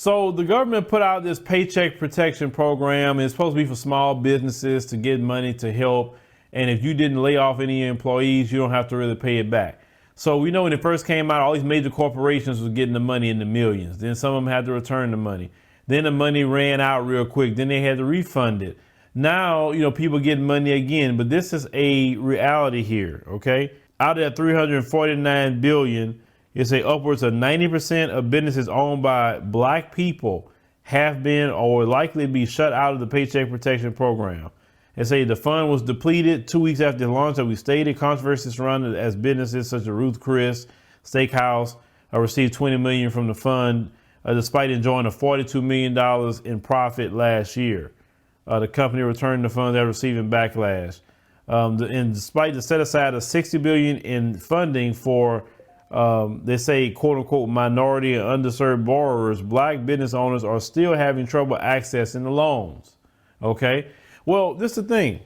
So the government put out this Paycheck Protection Program. It's supposed to be for small businesses to get money to help. And if you didn't lay off any employees, you don't have to really pay it back. So we know when it first came out, all these major corporations was getting the money in the millions. Then some of them had to return the money. Then the money ran out real quick. Then they had to refund it. Now, people getting money again, but this is a reality here, okay? Out of that 349 billion, it's a upwards of 90% of businesses owned by black people have been or likely be shut out of the Paycheck Protection Program. They say the fund was depleted 2 weeks after the launch, that we stated. Controversy surrounded as businesses such as Ruth Chris Steakhouse received $20 million from the fund, despite enjoying a $42 million in profit last year. The company returned the funds after receiving backlash. And despite the set aside of $60 billion in funding for they say, quote unquote, minority and underserved borrowers, black business owners are still having trouble accessing the loans. OK, well, this is the thing.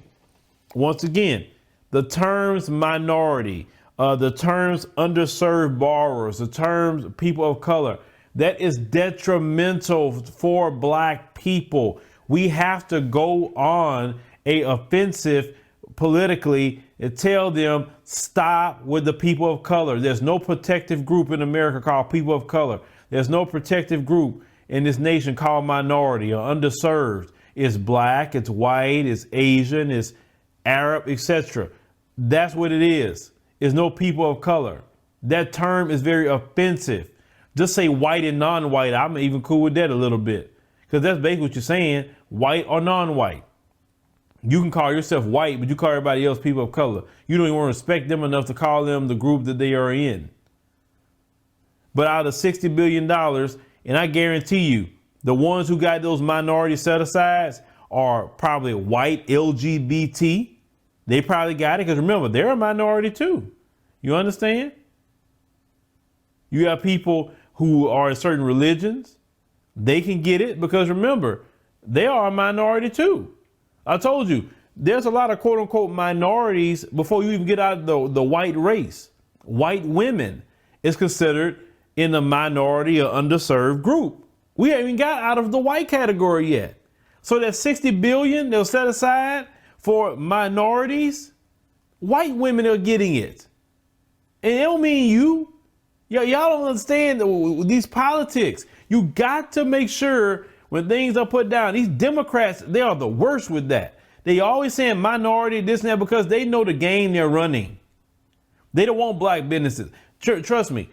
Once again, the terms minority, the terms underserved borrowers, the terms people of color, that is detrimental for black people. We have to go on a offensive politically and tell them stop with the people of color. There's no protective group in America called people of color. There's no protective group in this nation called minority or underserved. It's black, it's white, it's Asian, it's Arab, etc. That's what it is. There's no people of color. That term is very offensive. Just say white and non-white. I'm even cool with that a little bit, because that's basically what you're saying, white or non-white. You can call yourself white, but you call everybody else people of color. You don't even want to respect them enough to call them the group that they are in. But out of $60 billion, and I guarantee you, the ones who got those minority set-asides are probably white LGBT. They probably got it because remember, they're a minority too. You understand? You have people who are in certain religions. They can get it because remember, they are a minority too. I told you, there's a lot of quote unquote minorities before you even get out of the white race. White women is considered in the minority or underserved group. We haven't even got out of the white category yet. So that 60 billion they'll set aside for minorities, white women are getting it. And it don't mean you. Y'all don't understand these politics. You got to make sure when things are put down, these Democrats, they are the worst with that. They always saying minority, this and that, because they know the game they're running. They don't want black businesses. Trust me,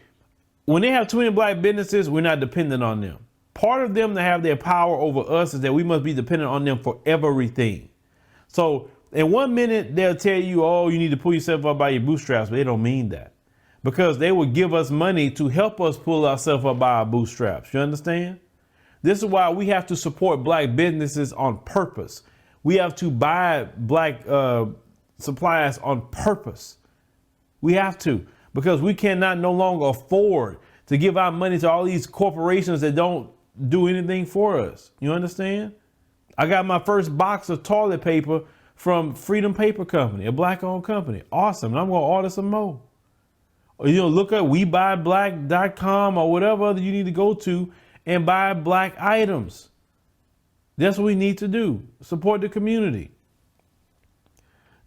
when they have too many black businesses, we're not dependent on them. Part of them to have their power over us is that we must be dependent on them for everything. So in 1 minute, they'll tell you, oh, you need to pull yourself up by your bootstraps, but they don't mean that. Because they will give us money to help us pull ourselves up by our bootstraps. You understand? This is why we have to support black businesses on purpose. We have to buy black supplies on purpose. We have to, because we cannot no longer afford to give our money to all these corporations that don't do anything for us. You understand? I got my first box of toilet paper from Freedom Paper Company, a black owned company. Awesome. And I'm going to order some more. Or, look at WeBuyBlack.com or whatever other you need to go to and buy black items. That's what we need to do. Support the community.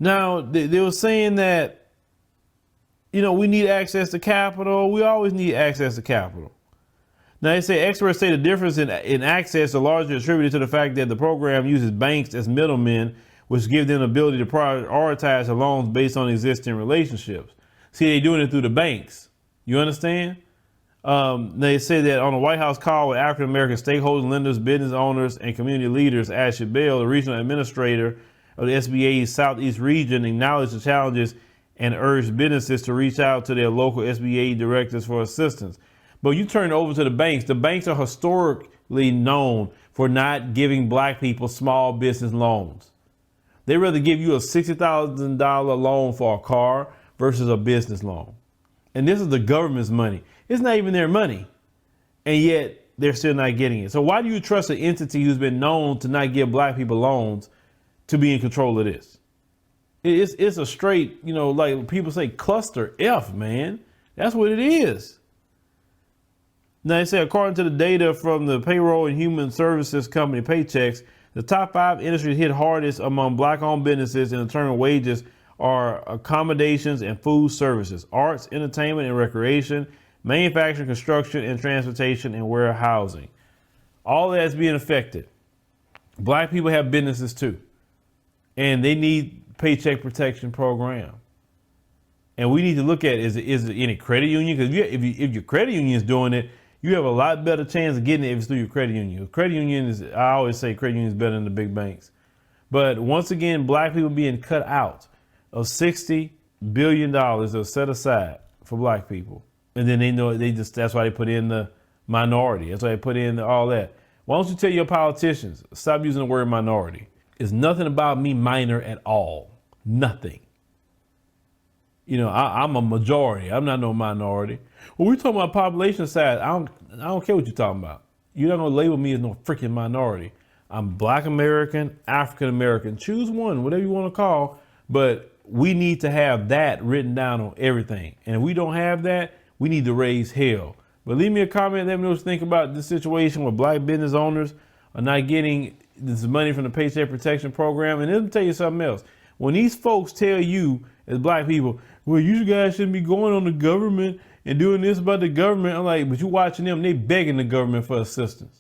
Now, they were saying that, we need access to capital. We always need access to capital. Now, they say experts say the difference in access are largely attributed to the fact that the program uses banks as middlemen, which give them the ability to prioritize the loans based on existing relationships. See, they're doing it through the banks. You understand? They say that on a White House call with African-American stakeholders, lenders, business owners, and community leaders, Ashley Bell, the regional administrator of the SBA's Southeast region, acknowledged the challenges and urged businesses to reach out to their local SBA directors for assistance. But you turn it over to the banks. The banks are historically known for not giving black people small business loans. They'd rather give you a $60,000 loan for a car versus a business loan. And this is the government's money. It's not even their money. And yet they're still not getting it. So why do you trust an entity who's been known to not give black people loans to be in control of this? It's a straight, like people say, cluster F, man. That's what it is. Now they say, according to the data from the payroll and human services company Paychecks, the top 5 industries hit hardest among black-owned businesses in determining wages are accommodations and food services, arts, entertainment and recreation, manufacturing, construction and transportation, and warehousing. All that's being affected. Black people have businesses too, and they need Paycheck Protection Program. And we need to look at, is it any credit union? Because if your credit union is doing it, you have a lot better chance of getting it if it's through your credit union. Credit union is, I always say credit union is better than the big banks. But once again, black people being cut out of $60 billion that are set aside for black people. And then they know that's why they put in the minority. That's why they put in all that. Why don't you tell your politicians, stop using the word minority. It's nothing about me minor at all. Nothing. You know, I'm a majority. I'm not no minority. When we're talking about population size, I don't care what you're talking about. You're not gonna label me as no freaking minority. I'm Black American, African American. Choose one, whatever you want to call. But we need to have that written down on everything. And if we don't have that, we need to raise hell. But leave me a comment. Let me know what you think about this situation where black business owners are not getting this money from the Paycheck Protection Program. And let me tell you something else. When these folks tell you as black people, well, you guys shouldn't be going on the government and doing this about the government. I'm like, but you watching them, they begging the government for assistance.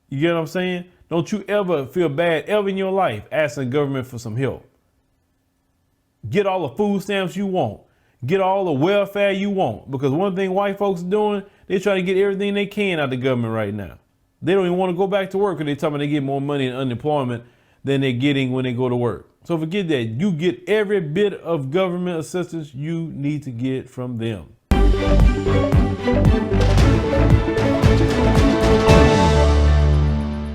You get what I'm saying? Don't you ever feel bad ever in your life asking the government for some help. Get all the food stamps you want. Get all the welfare you want. Because one thing white folks are doing, they try to get everything they can out of the government right now. They don't even want to go back to work because they're talking about they get more money in unemployment than they're getting when they go to work. So forget that. You get every bit of government assistance you need to get from them.